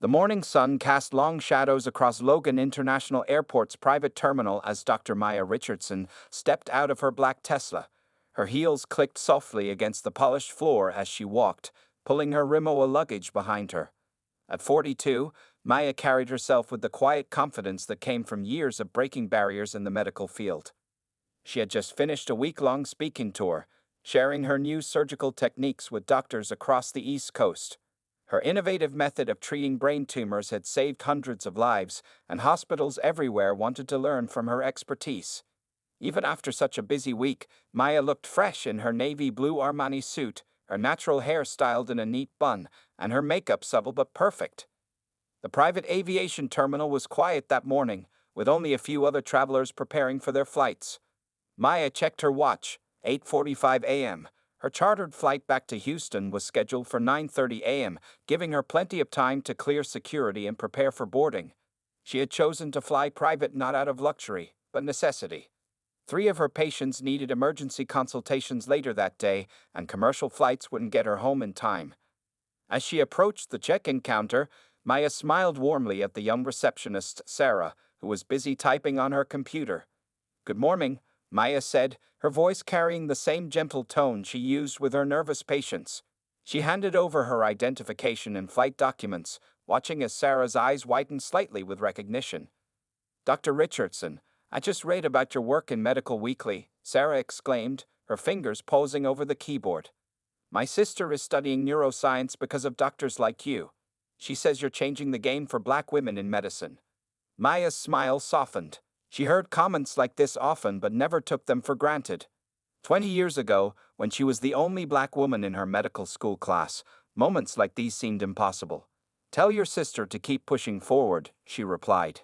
The morning sun cast long shadows across Logan International Airport's private terminal as Dr. Maya Richardson stepped out of her black Tesla. Her heels clicked softly against the polished floor as she walked, pulling her Rimowa luggage behind her. At 42, Maya carried herself with the quiet confidence that came from years of breaking barriers in the medical field. She had just finished a week-long speaking tour, sharing her new surgical techniques with doctors across the East Coast. Her innovative method of treating brain tumors had saved hundreds of lives, and hospitals everywhere wanted to learn from her expertise. Even after such a busy week, Maya looked fresh in her navy blue Armani suit, her natural hair styled in a neat bun, and her makeup subtle but perfect. The private aviation terminal was quiet that morning, with only a few other travelers preparing for their flights. Maya checked her watch, 8:45 a.m. Her chartered flight back to Houston was scheduled for 9:30 a.m., giving her plenty of time to clear security and prepare for boarding. She had chosen to fly private not out of luxury, but necessity. 3 of her patients needed emergency consultations later that day, and commercial flights wouldn't get her home in time. As she approached the check-in counter, Maya smiled warmly at the young receptionist, Sarah, who was busy typing on her computer. "Good morning," Maya said, her voice carrying the same gentle tone she used with her nervous patients. She handed over her identification and flight documents, watching as Sarah's eyes widened slightly with recognition. "Dr. Richardson, I just read about your work in Medical Weekly," Sarah exclaimed, her fingers posing over the keyboard. "My sister is studying neuroscience because of doctors like you. She says you're changing the game for Black women in medicine." Maya's smile softened. She heard comments like this often but never took them for granted. 20 years ago, when she was the only Black woman in her medical school class, moments like these seemed impossible. "Tell your sister to keep pushing forward," she replied.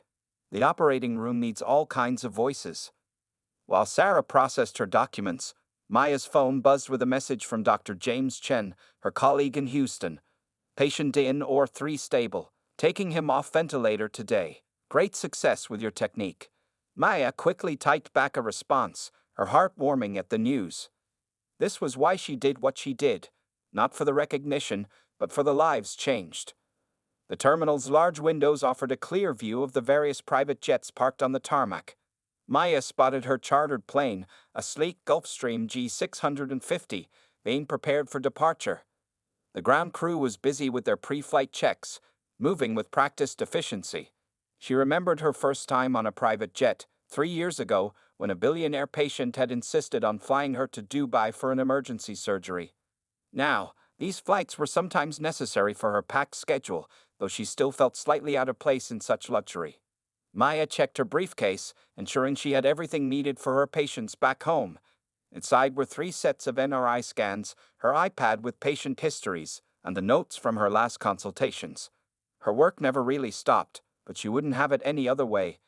"The operating room needs all kinds of voices." While Sarah processed her documents, Maya's phone buzzed with a message from Dr. James Chen, her colleague in Houston. "Patient in or 3 stable. Taking him off ventilator today. Great success with your technique." Maya quickly typed back a response, her heart warming at the news. This was why she did what she did, not for the recognition, but for the lives changed. The terminal's large windows offered a clear view of the various private jets parked on the tarmac. Maya spotted her chartered plane, a sleek Gulfstream G650, being prepared for departure. The ground crew was busy with their pre-flight checks, moving with practiced efficiency. She remembered her first time on a private jet, 3 years ago, when a billionaire patient had insisted on flying her to Dubai for an emergency surgery. Now, these flights were sometimes necessary for her packed schedule, though she still felt slightly out of place in such luxury. Maya checked her briefcase, ensuring she had everything needed for her patients back home. Inside were 3 sets of NRI scans, her iPad with patient histories, and the notes from her last consultations. Her work never really stopped, but she wouldn't have it any other way.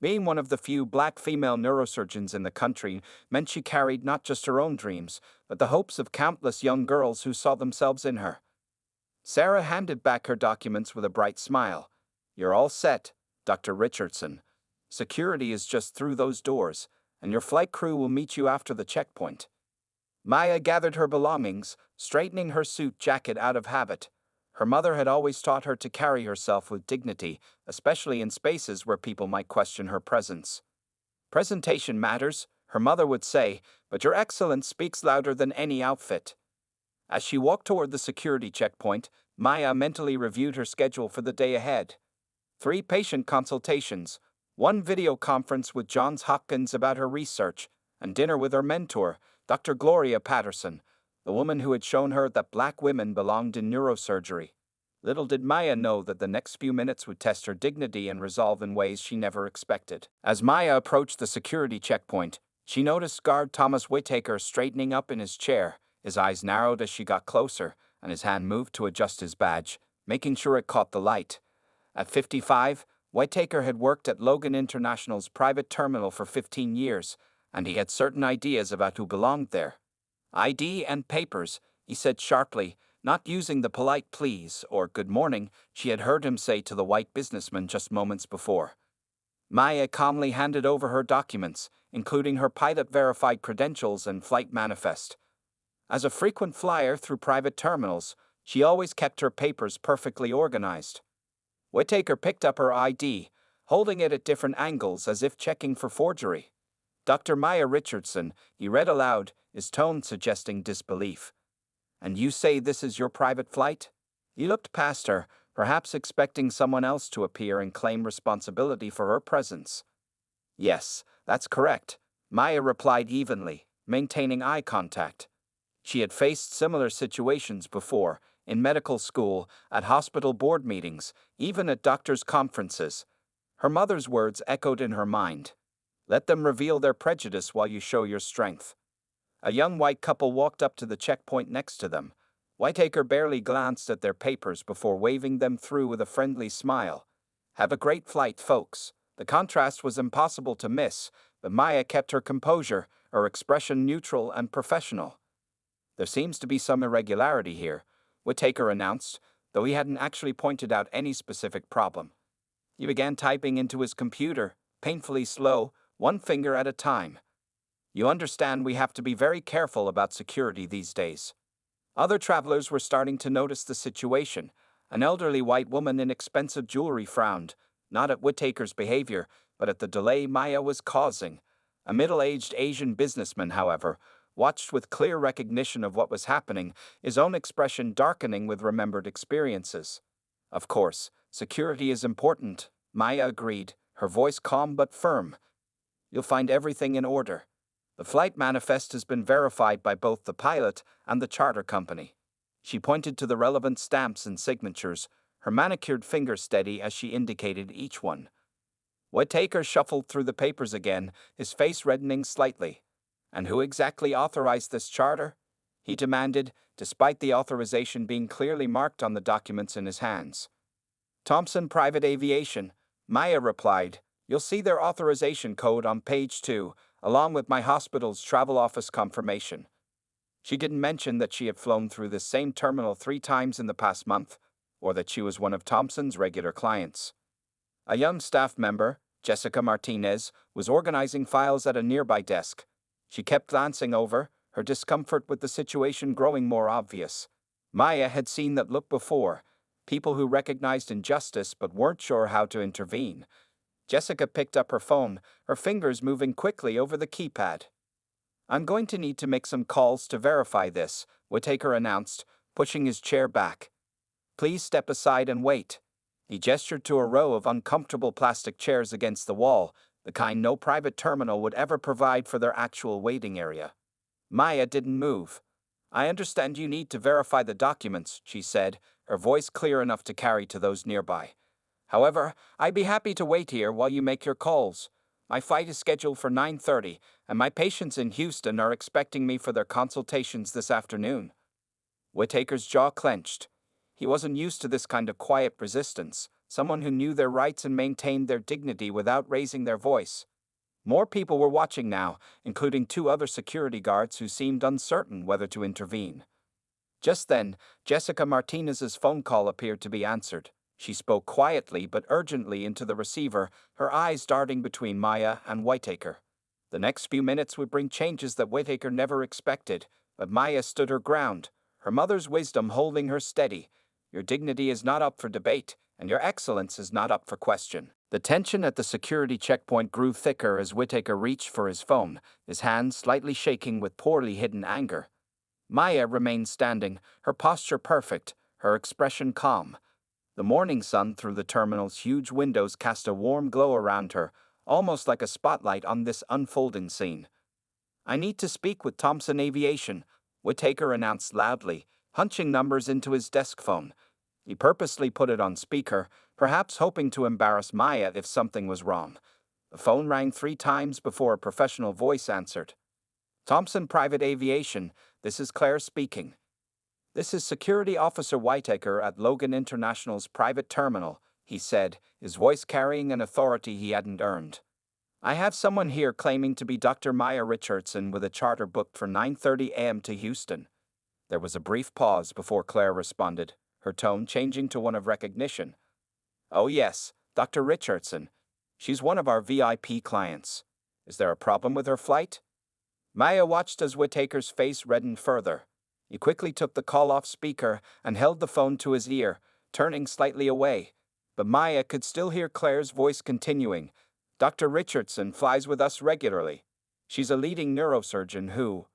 Being one of the few Black female neurosurgeons in the country meant she carried not just her own dreams, but the hopes of countless young girls who saw themselves in her. Sarah handed back her documents with a bright smile. "You're all set, Dr. Richardson. Security is just through those doors, and your flight crew will meet you after the checkpoint." Maya gathered her belongings, straightening her suit jacket out of habit. Her mother had always taught her to carry herself with dignity, especially in spaces where people might question her presence. "Presentation matters," her mother would say, "but your excellence speaks louder than any outfit." As she walked toward the security checkpoint, Maya mentally reviewed her schedule for the day ahead. 3 patient consultations, 1 video conference with Johns Hopkins about her research, and dinner with her mentor, Dr. Gloria Patterson, the woman who had shown her that Black women belonged in neurosurgery. Little did Maya know that the next few minutes would test her dignity and resolve in ways she never expected. As Maya approached the security checkpoint, she noticed guard Thomas Whittaker straightening up in his chair. His eyes narrowed as she got closer, and his hand moved to adjust his badge, making sure it caught the light. At 55, Whittaker had worked at Logan International's private terminal for 15 years, and he had certain ideas about who belonged there. "ID and papers," he said sharply, not using the polite please or good morning she had heard him say to the white businessman just moments before. Maya calmly handed over her documents, including her pilot-verified credentials and flight manifest. As a frequent flyer through private terminals, she always kept her papers perfectly organized. Whittaker picked up her ID, holding it at different angles as if checking for forgery. Dr. Maya Richardson, he read aloud, his tone suggesting disbelief. And you say this is your private flight? He looked past her, perhaps expecting someone else to appear and claim responsibility for her presence. Yes, that's correct, Maya replied evenly, maintaining eye contact. She had faced similar situations before, in medical school, at hospital board meetings, even at doctors' conferences. Her mother's words echoed in her mind. Let them reveal their prejudice while you show your strength. A young white couple walked up to the checkpoint next to them. Whittaker barely glanced at their papers before waving them through with a friendly smile. Have a great flight, folks. The contrast was impossible to miss, but Maya kept her composure, her expression neutral and professional. There seems to be some irregularity here, Whittaker announced, though he hadn't actually pointed out any specific problem. He began typing into his computer, painfully slow, one finger at a time. You understand we have to be very careful about security these days. Other travelers were starting to notice the situation. An elderly white woman in expensive jewelry frowned, not at Whittaker's behavior, but at the delay Maya was causing. A middle-aged Asian businessman, however, watched with clear recognition of what was happening, his own expression darkening with remembered experiences. Of course, security is important, Maya agreed, her voice calm but firm. You'll find everything in order. The flight manifest has been verified by both the pilot and the charter company. She pointed to the relevant stamps and signatures, her manicured finger steady as she indicated each one. Whittaker shuffled through the papers again, his face reddening slightly. And who exactly authorized this charter? He demanded, despite the authorization being clearly marked on the documents in his hands. Thompson Private Aviation, Maya replied. You'll see their authorization code on page 2, along with my hospital's travel office confirmation. She didn't mention that she had flown through this same terminal 3 times in the past month, or that she was one of Thompson's regular clients. A young staff member, Jessica Martinez, was organizing files at a nearby desk. She kept glancing over, her discomfort with the situation growing more obvious. Maya had seen that look before, people who recognized injustice but weren't sure how to intervene. Jessica picked up her phone, her fingers moving quickly over the keypad. I'm going to need to make some calls to verify this, Whittaker announced, pushing his chair back. Please step aside and wait. He gestured to a row of uncomfortable plastic chairs against the wall, the kind no private terminal would ever provide for their actual waiting area. Maya didn't move. I understand you need to verify the documents, she said, her voice clear enough to carry to those nearby. However, I'd be happy to wait here while you make your calls. My flight is scheduled for 9:30, and my patients in Houston are expecting me for their consultations this afternoon. Whittaker's jaw clenched. He wasn't used to this kind of quiet resistance, someone who knew their rights and maintained their dignity without raising their voice. More people were watching now, including 2 other security guards who seemed uncertain whether to intervene. Just then, Jessica Martinez's phone call appeared to be answered. She spoke quietly but urgently into the receiver, her eyes darting between Maya and Whittaker. The next few minutes would bring changes that Whittaker never expected, but Maya stood her ground, her mother's wisdom holding her steady. Your dignity is not up for debate, and your excellence is not up for question. The tension at the security checkpoint grew thicker as Whittaker reached for his phone, his hand slightly shaking with poorly hidden anger. Maya remained standing, her posture perfect, her expression calm. The morning sun through the terminal's huge windows cast a warm glow around her, almost like a spotlight on this unfolding scene. I need to speak with Thompson Aviation, Whittaker announced loudly, hunching numbers into his desk phone. He purposely put it on speaker, perhaps hoping to embarrass Maya if something was wrong. The phone rang 3 times before a professional voice answered. Thompson Private Aviation, this is Claire speaking. This is Security Officer Whittaker at Logan International's private terminal, he said, his voice carrying an authority he hadn't earned. I have someone here claiming to be Dr. Maya Richardson with a charter booked for 9:30 a.m. to Houston. There was a brief pause before Claire responded, her tone changing to one of recognition. Oh yes, Dr. Richardson. She's one of our VIP clients. Is there a problem with her flight? Maya watched as Whittaker's face reddened further. He quickly took the call off speaker and held the phone to his ear, turning slightly away. But Maya could still hear Claire's voice continuing. Dr. Richardson flies with us regularly. She's a leading neurosurgeon who...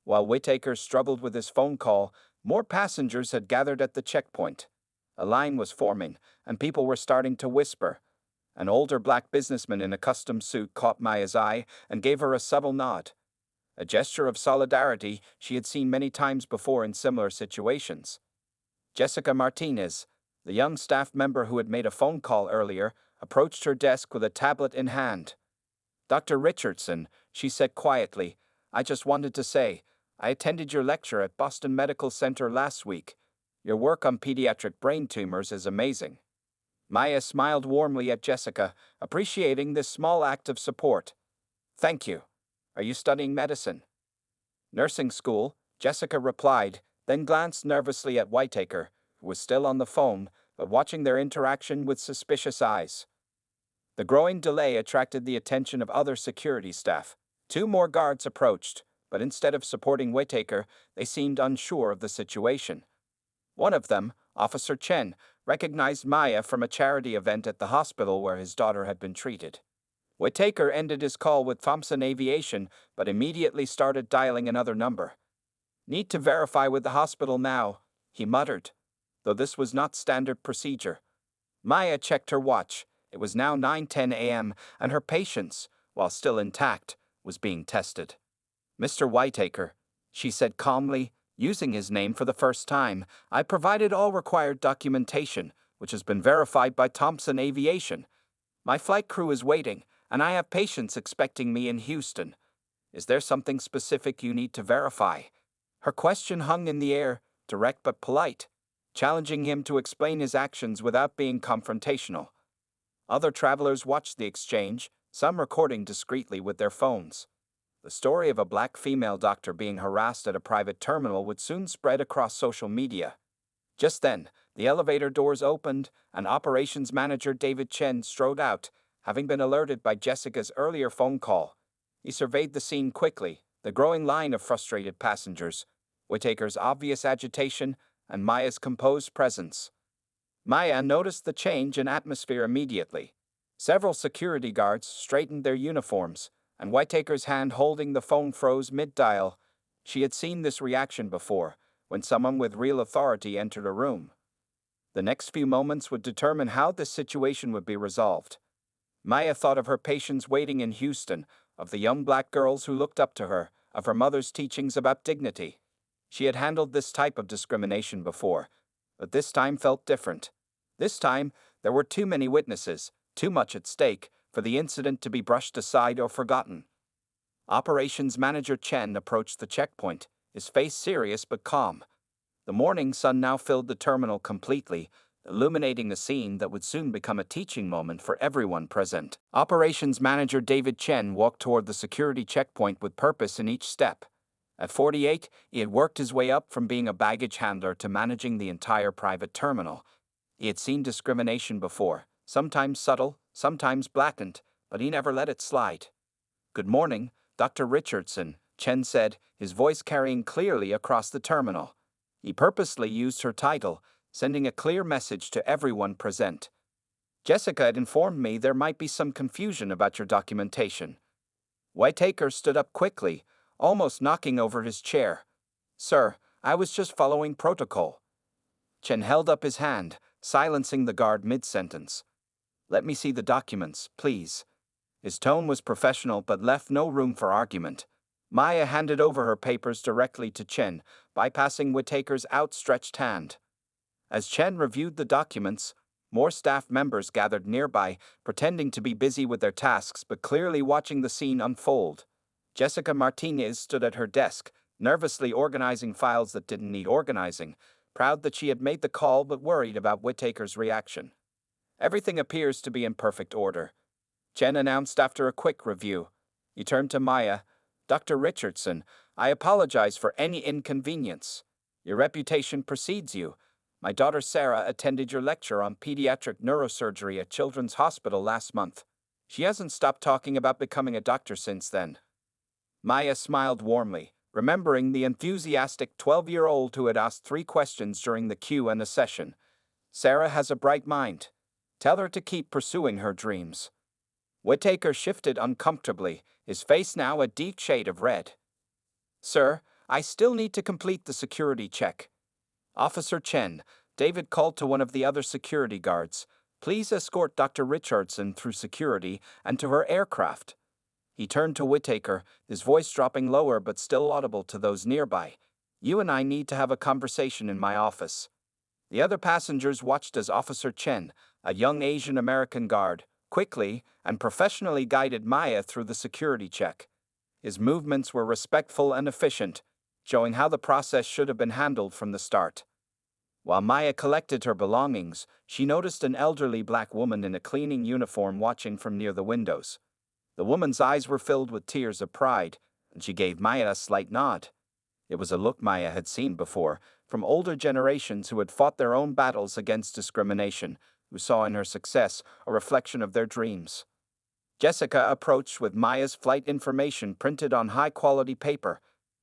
While Whittaker struggled with his phone call, more passengers had gathered at the checkpoint. A line was forming, and people were starting to whisper. An older black businessman in a custom suit caught Maya's eye and gave her a subtle nod. A gesture of solidarity she had seen many times before in similar situations. Jessica Martinez, the young staff member who had made a phone call earlier, approached her desk with a tablet in hand. "Dr. Richardson," she said quietly, "I just wanted to say, I attended your lecture at Boston Medical Center last week. Your work on pediatric brain tumors is amazing." Maya smiled warmly at Jessica, appreciating this small act of support. "Thank you. Are you studying medicine?" "Nursing school," Jessica replied, then glanced nervously at Whittaker, who was still on the phone, but watching their interaction with suspicious eyes. The growing delay attracted the attention of other security staff. 2 more guards approached, but instead of supporting Whittaker, they seemed unsure of the situation. One of them, Officer Chen, recognized Maya from a charity event at the hospital where his daughter had been treated. Whittaker ended his call with Thompson Aviation, but immediately started dialing another number. "Need to verify with the hospital now," he muttered, though this was not standard procedure. Maya checked her watch. It was now 9:10 a.m., and her patience, while still intact, was being tested. "Mr. Whittaker," she said calmly, using his name for the first time, "I provided all required documentation, which has been verified by Thompson Aviation. My flight crew is waiting, and I have patients expecting me in Houston. Is there something specific you need to verify?" Her question hung in the air, direct but polite, challenging him to explain his actions without being confrontational. Other travelers watched the exchange, some recording discreetly with their phones. The story of a black female doctor being harassed at a private terminal would soon spread across social media. Just then, the elevator doors opened, and operations manager David Chen strode out, having been alerted by Jessica's earlier phone call. He surveyed the scene quickly, the growing line of frustrated passengers, Whittaker's obvious agitation, and Maya's composed presence. Maya noticed the change in atmosphere immediately. Several security guards straightened their uniforms, and Whittaker's hand holding the phone froze mid-dial. She had seen this reaction before, when someone with real authority entered a room. The next few moments would determine how this situation would be resolved. Maya thought of her patients waiting in Houston, of the young black girls who looked up to her, of her mother's teachings about dignity. She had handled this type of discrimination before, but this time felt different. This time, there were too many witnesses, too much at stake, for the incident to be brushed aside or forgotten. Operations Manager Chen approached the checkpoint, his face serious but calm. The morning sun now filled the terminal completely, illuminating a scene that would soon become a teaching moment for everyone present. Operations Manager David Chen walked toward the security checkpoint with purpose in each step. At 48, he had worked his way up from being a baggage handler to managing the entire private terminal. He had seen discrimination before, sometimes subtle, sometimes blatant, but he never let it slide. "Good morning, Dr. Richardson," Chen said, his voice carrying clearly across the terminal. He purposely used her title, sending a clear message to everyone present. "Jessica had informed me there might be some confusion about your documentation." Whittaker stood up quickly, almost knocking over his chair. "Sir, I was just following protocol." Chen held up his hand, silencing the guard mid-sentence. "Let me see the documents, please." His tone was professional but left no room for argument. Maya handed over her papers directly to Chen, bypassing Whittaker's outstretched hand. As Chen reviewed the documents, more staff members gathered nearby, pretending to be busy with their tasks but clearly watching the scene unfold. Jessica Martinez stood at her desk, nervously organizing files that didn't need organizing, proud that she had made the call but worried about Whittaker's reaction. "Everything appears to be in perfect order," Chen announced after a quick review. He turned to Maya. "Dr. Richardson, I apologize for any inconvenience. Your reputation precedes you. My daughter Sarah attended your lecture on pediatric neurosurgery at Children's Hospital last month. She hasn't stopped talking about becoming a doctor since then." Maya smiled warmly, remembering the enthusiastic 12-year-old who had asked 3 questions during the Q&A session. "Sarah has a bright mind." Tell her to keep pursuing her dreams. Whittaker shifted uncomfortably, his face now a deep shade of red. Sir, I still need to complete the security check. Officer Chen, David called to one of the other security guards. Please escort Dr. Richardson through security and to her aircraft. He turned to Whittaker, his voice dropping lower but still audible to those nearby. You and I need to have a conversation in my office. The other passengers watched as Officer Chen, a young Asian American guard, quickly and professionally guided Maya through the security check. His movements were respectful and efficient, showing how the process should have been handled from the start. While Maya collected her belongings, she noticed an elderly black woman in a cleaning uniform watching from near the windows. The woman's eyes were filled with tears of pride, and she gave Maya a slight nod. It was a look Maya had seen before, from older generations who had fought their own battles against discrimination, who saw in her success a reflection of their dreams. Jessica approached with Maya's flight information printed on high-quality paper.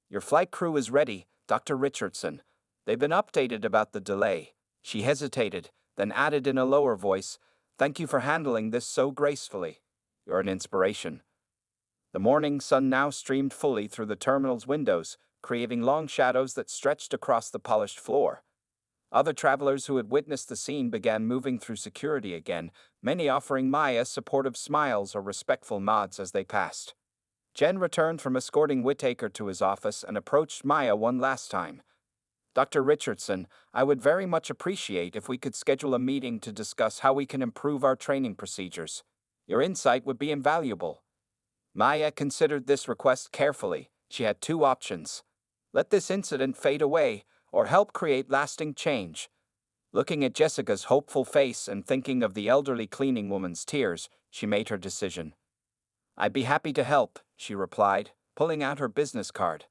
Your flight crew is ready, Dr. Richardson. They've been updated about the delay. She hesitated, then added in a lower voice, Thank you for handling this so gracefully. You're an inspiration. The morning sun now streamed fully through the terminal's windows, creating long shadows that stretched across the polished floor. Other travelers who had witnessed the scene began moving through security again, many offering Maya supportive smiles or respectful nods as they passed. Jen returned from escorting Whittaker to his office and approached Maya one last time. Dr. Richardson, I would very much appreciate if we could schedule a meeting to discuss how we can improve our training procedures. Your insight would be invaluable. Maya considered this request carefully. She had two options. Let this incident fade away, or help create lasting change. Looking at Jessica's hopeful face and thinking of the elderly cleaning woman's tears, she made her decision. I'd be happy to help, she replied, pulling out her business card.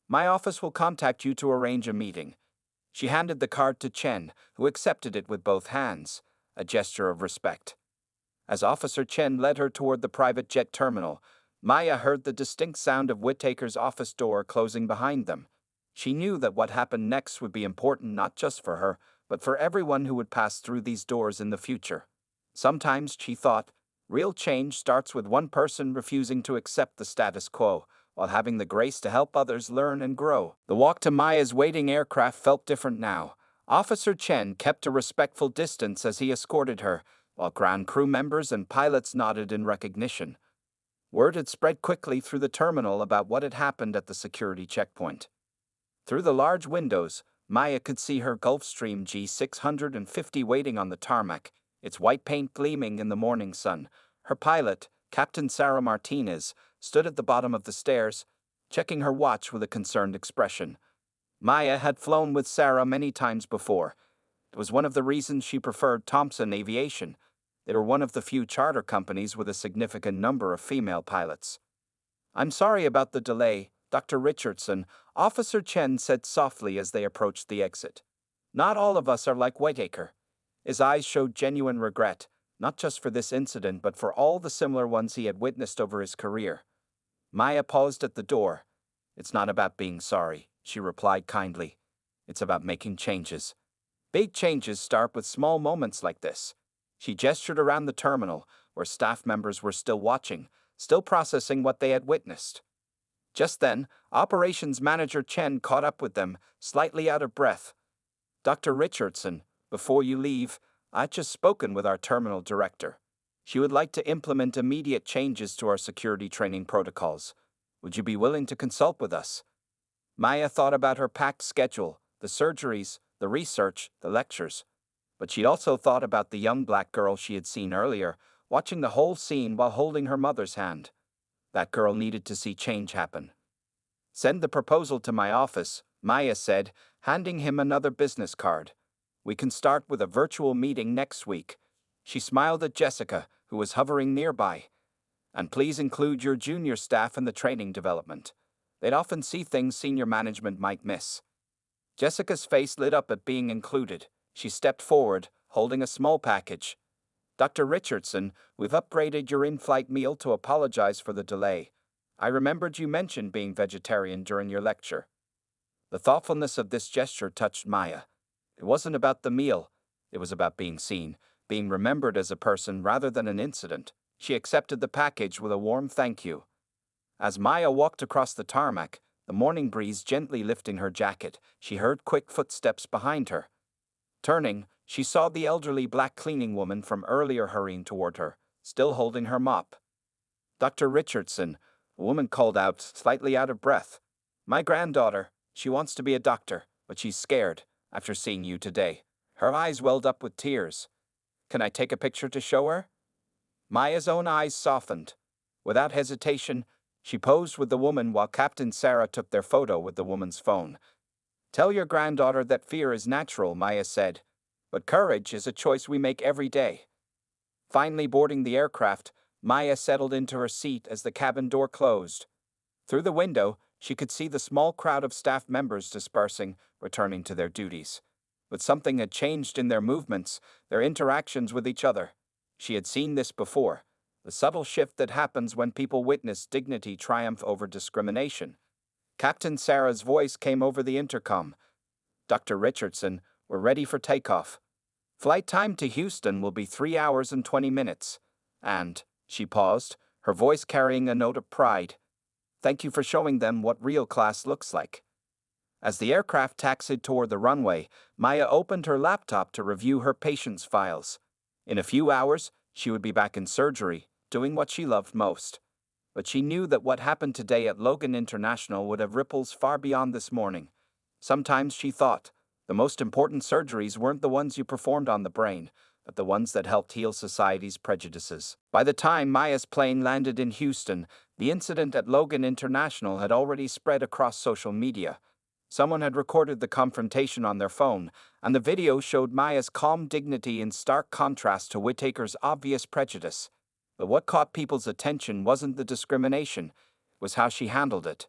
My office will contact you to arrange a meeting. She handed the card to Chen, who accepted it with both hands, a gesture of respect. As Officer Chen led her toward the private jet terminal, Maya heard the distinct sound of Whittaker's office door closing behind them. She knew that what happened next would be important not just for her, but for everyone who would pass through these doors in the future. Sometimes, she thought, real change starts with one person refusing to accept the status quo, while having the grace to help others learn and grow. The walk to Maya's waiting aircraft felt different now. Officer Chen kept a respectful distance as he escorted her, while ground crew members and pilots nodded in recognition. Word had spread quickly through the terminal about what had happened at the security checkpoint. Through the large windows, Maya could see her Gulfstream G650 waiting on the tarmac, its white paint gleaming in the morning sun. Her pilot, Captain Sarah Martinez, stood at the bottom of the stairs, checking her watch with a concerned expression. Maya had flown with Sarah many times before. It was one of the reasons she preferred Thompson Aviation. They were one of the few charter companies with a significant number of female pilots. I'm sorry about the delay, Dr. Richardson, Officer Chen said softly as they approached the exit. Not all of us are like Whittaker. His eyes showed genuine regret, not just for this incident but for all the similar ones he had witnessed over his career. Maya paused at the door. It's not about being sorry, she replied kindly. It's about making changes. Big changes start with small moments like this. She gestured around the terminal, where staff members were still watching, still processing what they had witnessed. Just then, Operations Manager Chen caught up with them, slightly out of breath. Dr. Richardson, before you leave, I'd just spoken with our terminal director. She would like to implement immediate changes to our security training protocols. Would you be willing to consult with us? Maya thought about her packed schedule, the surgeries, the research, the lectures. But she'd also thought about the young black girl she had seen earlier, watching the whole scene while holding her mother's hand. That girl needed to see change happen. Send the proposal to my office, Maya said, handing him another business card. We can start with a virtual meeting next week. She smiled at Jessica, who was hovering nearby. And please include your junior staff in the training development. They'd often see things senior management might miss. Jessica's face lit up at being included. She stepped forward, holding a small package. Dr. Richardson, we've upgraded your in-flight meal to apologize for the delay. I remembered you mentioned being vegetarian during your lecture. The thoughtfulness of this gesture touched Maya. It wasn't about the meal. It was about being seen, being remembered as a person rather than an incident. She accepted the package with a warm thank you. As Maya walked across the tarmac, the morning breeze gently lifting her jacket, she heard quick footsteps behind her. Turning, she saw the elderly black cleaning woman from earlier hurrying toward her, still holding her mop. "Dr. Richardson," a woman called out, slightly out of breath. "My granddaughter. She wants to be a doctor, but she's scared after seeing you today." Her eyes welled up with tears. "Can I take a picture to show her?" Maya's own eyes softened. Without hesitation, she posed with the woman while Captain Sarah took their photo with the woman's phone. "Tell your granddaughter that fear is natural," Maya said, "but courage is a choice we make every day." Finally boarding the aircraft, Maya settled into her seat as the cabin door closed. Through the window, she could see the small crowd of staff members dispersing, returning to their duties. But something had changed in their movements, their interactions with each other. She had seen this before, the subtle shift that happens when people witness dignity triumph over discrimination. Captain Sarah's voice came over the intercom. "Dr. Richardson, we're ready for takeoff. Flight time to Houston will be 3 hours and 20 minutes. And," she paused, her voice carrying a note of pride, "thank you for showing them what real class looks like." As the aircraft taxied toward the runway, Maya opened her laptop to review her patient's files. In a few hours, she would be back in surgery, doing what she loved most. But she knew that what happened today at Logan International would have ripples far beyond this morning. Sometimes she thought, the most important surgeries weren't the ones you performed on the brain, but the ones that helped heal society's prejudices. By the time Maya's plane landed in Houston, the incident at Logan International had already spread across social media. Someone had recorded the confrontation on their phone, and the video showed Maya's calm dignity in stark contrast to Whittaker's obvious prejudice. But what caught people's attention wasn't the discrimination, it was how she handled it.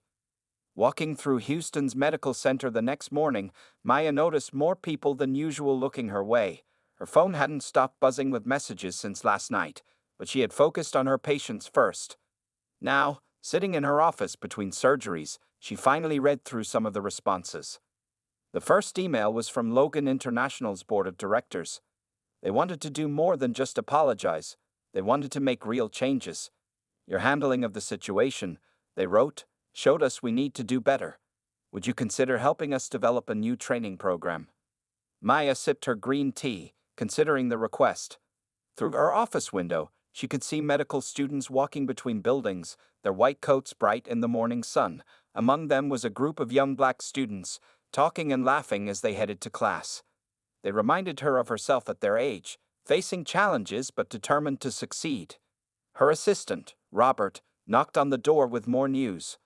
Walking through Houston's medical center the next morning, Maya noticed more people than usual looking her way. Her phone hadn't stopped buzzing with messages since last night, but she had focused on her patients first. Now, sitting in her office between surgeries, she finally read through some of the responses. The first email was from Logan International's board of directors. They wanted to do more than just apologize. They wanted to make real changes. "Your handling of the situation," they wrote, "showed us we need to do better. Would you consider helping us develop a new training program?" Maya sipped her green tea, considering the request. Through her office window, she could see medical students walking between buildings, their white coats bright in the morning sun. Among them was a group of young black students, talking and laughing as they headed to class. They reminded her of herself at their age, facing challenges but determined to succeed. Her assistant, Robert, knocked on the door with more news.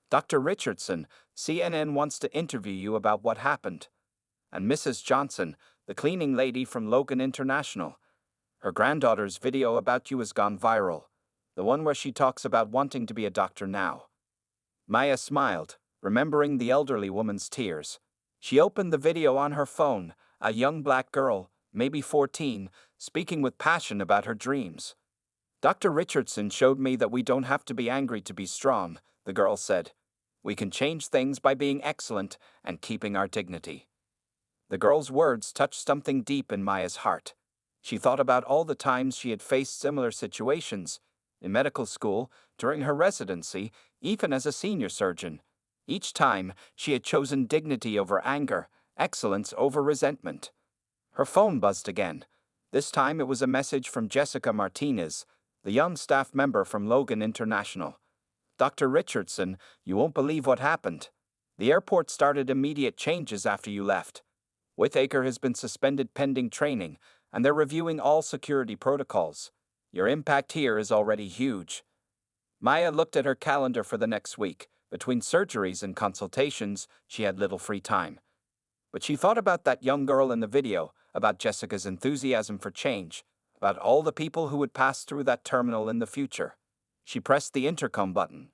"Dr. Richardson, CNN wants to interview you about what happened." And Mrs. Johnson, the cleaning lady from Logan International. "Her granddaughter's video about you has gone viral. The one where she talks about wanting to be a doctor now." Maya smiled, remembering the elderly woman's tears. She opened the video on her phone, a young black girl, maybe 14, speaking with passion about her dreams. "Dr. Richardson showed me that we don't have to be angry to be strong," the girl said. "We can change things by being excellent and keeping our dignity." The girl's words touched something deep in Maya's heart. She thought about all the times she had faced similar situations, in medical school, during her residency, even as a senior surgeon. Each time, she had chosen dignity over anger, excellence over resentment. Her phone buzzed again. This time it was a message from Jessica Martinez, the young staff member from Logan International. "Dr. Richardson, you won't believe what happened. The airport started immediate changes after you left. Whittaker has been suspended pending training, and they're reviewing all security protocols. Your impact here is already huge." Maya looked at her calendar for the next week. Between surgeries and consultations, she had little free time. But she thought about that young girl in the video, about Jessica's enthusiasm for change, about all the people who would pass through that terminal in the future. She pressed the intercom button.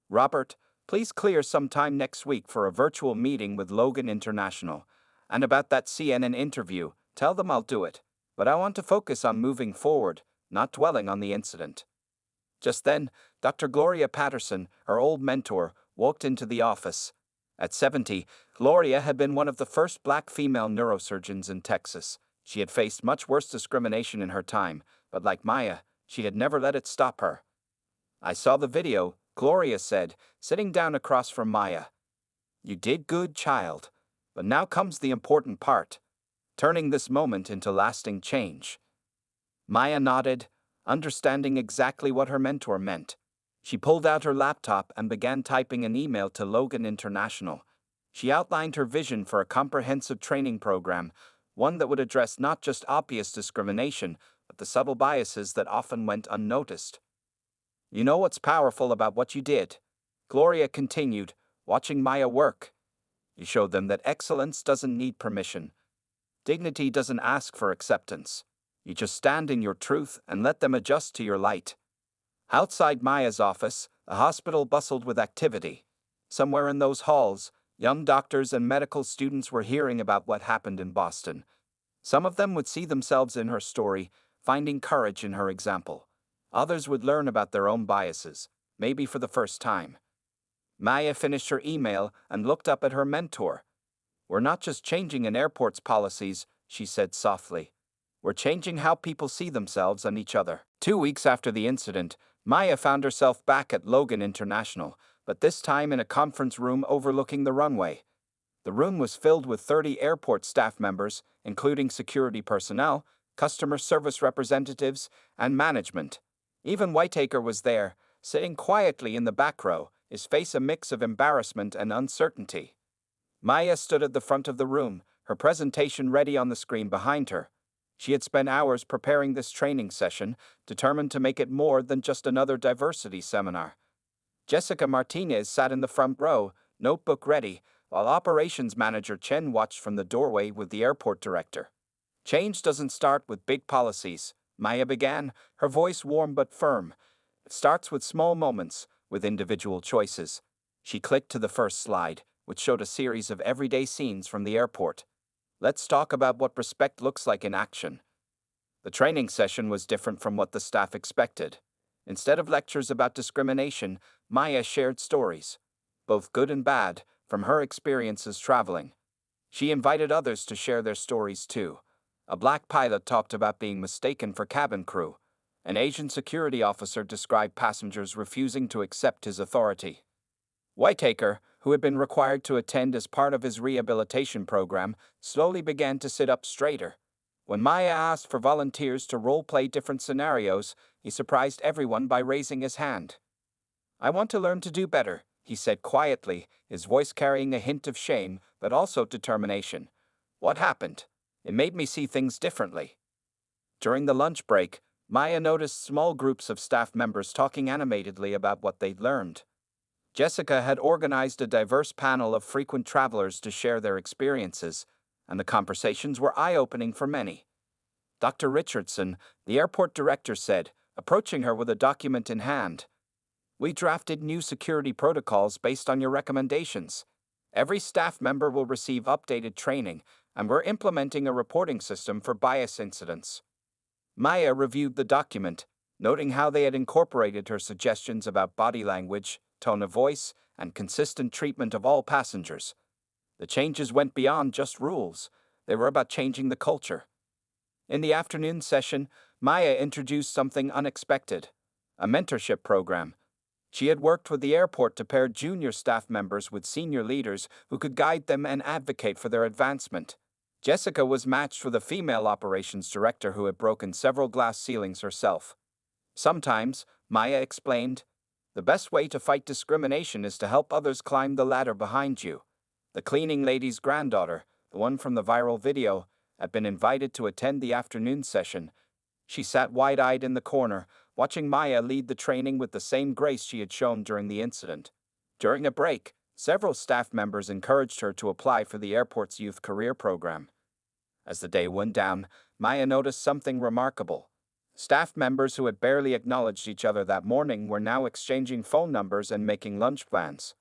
"Robert, please clear some time next week for a virtual meeting with Logan International. And about that CNN interview, tell them I'll do it. But I want to focus on moving forward, not dwelling on the incident." Just then, Dr. Gloria Patterson, her old mentor, walked into the office. At 70, Gloria had been one of the first black female neurosurgeons in Texas. She had faced much worse discrimination in her time, but like Maya, she had never let it stop her. "I saw the video," Gloria said, sitting down across from Maya. "You did good, child. But now comes the important part, turning this moment into lasting change." Maya nodded, understanding exactly what her mentor meant. She pulled out her laptop and began typing an email to Logan International. She outlined her vision for a comprehensive training program, one that would address not just obvious discrimination, but the subtle biases that often went unnoticed. "You know what's powerful about what you did?" Gloria continued, watching Maya work. "You showed them that excellence doesn't need permission. Dignity doesn't ask for acceptance. You just stand in your truth and let them adjust to your light." Outside Maya's office, the hospital bustled with activity. Somewhere in those halls, young doctors and medical students were hearing about what happened in Boston. Some of them would see themselves in her story, finding courage in her example. Others would learn about their own biases, maybe for the first time. Maya finished her email and looked up at her mentor. "We're not just changing an airport's policies," she said softly. "We're changing how people see themselves and each other." 2 weeks after the incident, Maya found herself back at Logan International, but this time in a conference room overlooking the runway. The room was filled with 30 airport staff members, including security personnel, customer service representatives, and management. Even Whitaker was there, sitting quietly in the back row, his face a mix of embarrassment and uncertainty. Maya stood at the front of the room, her presentation ready on the screen behind her. She had spent hours preparing this training session, determined to make it more than just another diversity seminar. Jessica Martinez sat in the front row, notebook ready, while operations manager Chen watched from the doorway with the airport director. "Change doesn't start with big policies," Maya began, her voice warm but firm. "It starts with small moments, with individual choices." She clicked to the first slide, which showed a series of everyday scenes from the airport. "Let's talk about what respect looks like in action." The training session was different from what the staff expected. Instead of lectures about discrimination, Maya shared stories, both good and bad, from her experiences traveling. She invited others to share their stories too. A black pilot talked about being mistaken for cabin crew. An Asian security officer described passengers refusing to accept his authority. Whitaker, who had been required to attend as part of his rehabilitation program, slowly began to sit up straighter. When Maya asked for volunteers to role-play different scenarios, he surprised everyone by raising his hand. "I want to learn to do better," he said quietly, his voice carrying a hint of shame, but also determination. "What happened? It made me see things differently." During the lunch break, Maya noticed small groups of staff members talking animatedly about what they'd learned. Jessica had organized a diverse panel of frequent travelers to share their experiences, and the conversations were eye-opening for many. Dr. Richardson, the airport director, said, approaching her with a document in hand, "We drafted new security protocols based on your recommendations. Every staff member will receive updated training, and we're implementing a reporting system for bias incidents." Maya reviewed the document, noting how they had incorporated her suggestions about body language, tone of voice, and consistent treatment of all passengers. The changes went beyond just rules. They were about changing the culture. In the afternoon session, Maya introduced something unexpected, a mentorship program. She had worked with the airport to pair junior staff members with senior leaders who could guide them and advocate for their advancement. Jessica was matched with a female operations director who had broken several glass ceilings herself. "Sometimes," Maya explained, "the best way to fight discrimination is to help others climb the ladder behind you." The cleaning lady's granddaughter, the one from the viral video, had been invited to attend the afternoon session. She sat wide-eyed in the corner, watching Maya lead the training with the same grace she had shown during the incident. During a break, several staff members encouraged her to apply for the airport's youth career program. As the day went down, Maya noticed something remarkable. Staff members who had barely acknowledged each other that morning were now exchanging phone numbers and making lunch plans.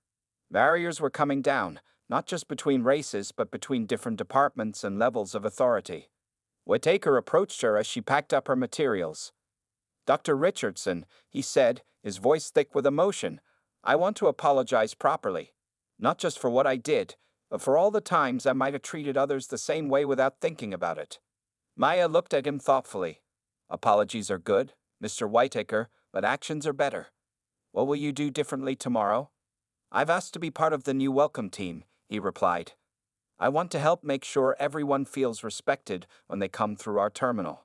Barriers were coming down, not just between races but between different departments and levels of authority. Whitaker approached her as she packed up her materials. "Dr. Richardson," he said, his voice thick with emotion, "I want to apologize properly. Not just for what I did, but for all the times I might have treated others the same way without thinking about it." Maya looked at him thoughtfully. Apologies are good, Mr. Whitaker, but actions are better. What will you do differently tomorrow? I've asked to be part of the new welcome team, he replied. I want to help make sure everyone feels respected when they come through our terminal.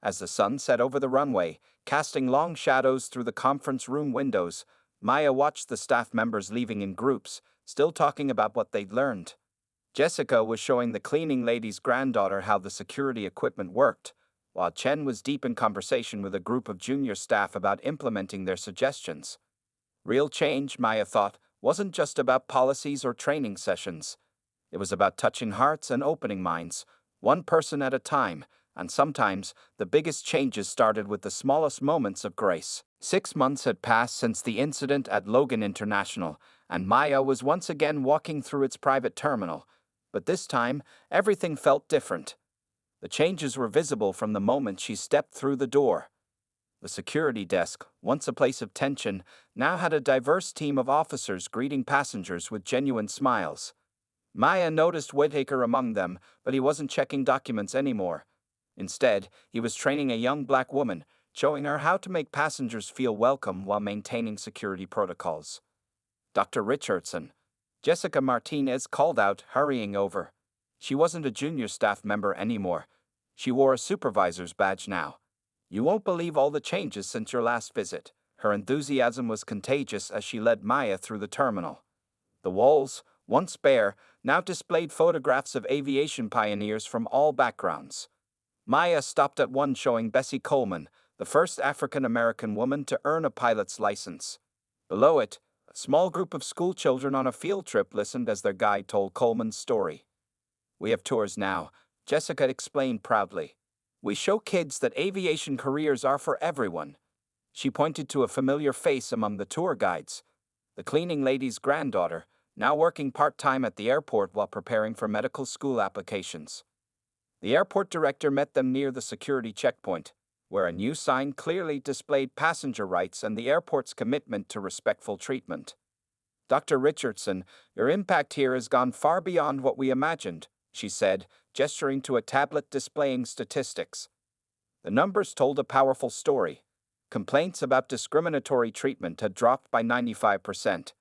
As the sun set over the runway, casting long shadows through the conference room windows, Maya watched the staff members leaving in groups, still talking about what they'd learned. Jessica was showing the cleaning lady's granddaughter how the security equipment worked, while Chen was deep in conversation with a group of junior staff about implementing their suggestions. Real change, Maya thought, wasn't just about policies or training sessions. It was about touching hearts and opening minds, one person at a time, and sometimes the biggest changes started with the smallest moments of grace. 6 months had passed since the incident at Logan International, and Maya was once again walking through its private terminal. But this time, everything felt different. The changes were visible from the moment she stepped through the door. The security desk, once a place of tension, now had a diverse team of officers greeting passengers with genuine smiles. Maya noticed Whitaker among them, but he wasn't checking documents anymore. Instead, he was training a young black woman, showing her how to make passengers feel welcome while maintaining security protocols. Dr. Richardson. Jessica Martinez called out, hurrying over. She wasn't a junior staff member anymore. She wore a supervisor's badge now. You won't believe all the changes since your last visit. Her enthusiasm was contagious as she led Maya through the terminal. The walls, once bare, now displayed photographs of aviation pioneers from all backgrounds. Maya stopped at one showing Bessie Coleman, the first African-American woman to earn a pilot's license. Below it, a small group of schoolchildren on a field trip listened as their guide told Coleman's story. We have tours now, Jessica explained proudly. We show kids that aviation careers are for everyone. She pointed to a familiar face among the tour guides, the cleaning lady's granddaughter, now working part-time at the airport while preparing for medical school applications. The airport director met them near the security checkpoint, where a new sign clearly displayed passenger rights and the airport's commitment to respectful treatment. Dr. Richardson, your impact here has gone far beyond what we imagined, she said, gesturing to a tablet displaying statistics. The numbers told a powerful story. Complaints about discriminatory treatment had dropped by 95%.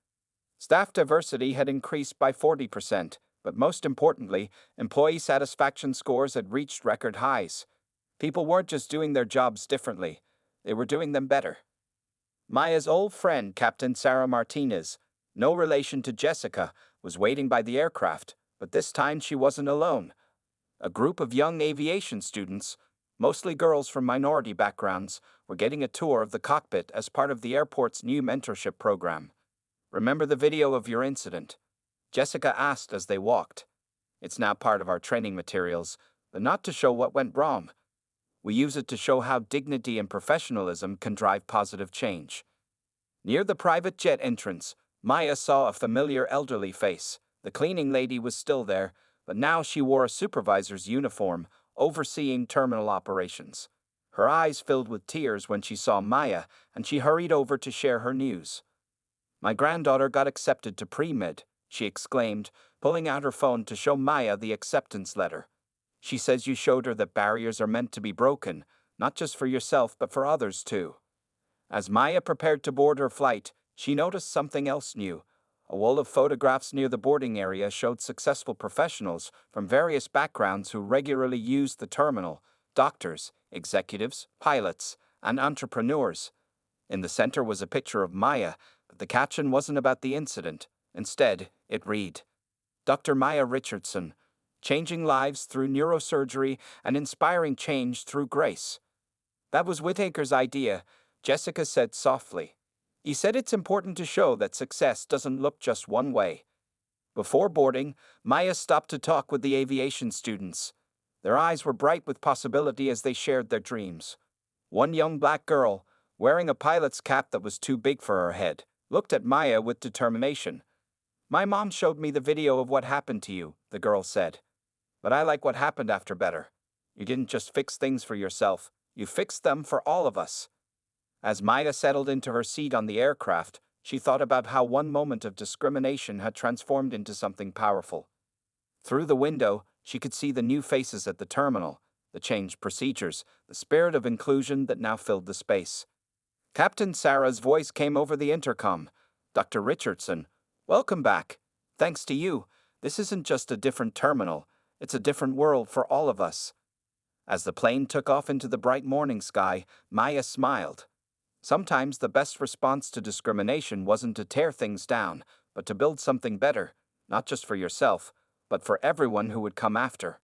Staff diversity had increased by 40%, but most importantly, employee satisfaction scores had reached record highs. People weren't just doing their jobs differently, they were doing them better. Maya's old friend, Captain Sarah Martinez, no relation to Jessica, was waiting by the aircraft, but this time she wasn't alone. A group of young aviation students, mostly girls from minority backgrounds, were getting a tour of the cockpit as part of the airport's new mentorship program. Remember the video of your incident? Jessica asked as they walked. It's now part of our training materials, but not to show what went wrong. We use it to show how dignity and professionalism can drive positive change. Near the private jet entrance, Maya saw a familiar elderly face. The cleaning lady was still there, but now she wore a supervisor's uniform, overseeing terminal operations. Her eyes filled with tears when she saw Maya, and she hurried over to share her news. My granddaughter got accepted to pre-med, she exclaimed, pulling out her phone to show Maya the acceptance letter. She says you showed her that barriers are meant to be broken, not just for yourself but for others too. As Maya prepared to board her flight, she noticed something else new. A wall of photographs near the boarding area showed successful professionals from various backgrounds who regularly used the terminal: doctors, executives, pilots, and entrepreneurs. In the center was a picture of Maya, but the caption wasn't about the incident. Instead, it read, Dr. Maya Richardson, changing lives through neurosurgery and inspiring change through grace. That was Whitaker's idea, Jessica said softly. He said it's important to show that success doesn't look just one way. Before boarding, Maya stopped to talk with the aviation students. Their eyes were bright with possibility as they shared their dreams. One young black girl, wearing a pilot's cap that was too big for her head, looked at Maya with determination. My mom showed me the video of what happened to you, the girl said. But I like what happened after better. You didn't just fix things for yourself, you fixed them for all of us. As Maya settled into her seat on the aircraft, she thought about how one moment of discrimination had transformed into something powerful. Through the window, she could see the new faces at the terminal, the changed procedures, the spirit of inclusion that now filled the space. Captain Sarah's voice came over the intercom. Dr. Richardson, welcome back. Thanks to you, this isn't just a different terminal, it's a different world for all of us. As the plane took off into the bright morning sky, Maya smiled. Sometimes the best response to discrimination wasn't to tear things down, but to build something better, not just for yourself, but for everyone who would come after.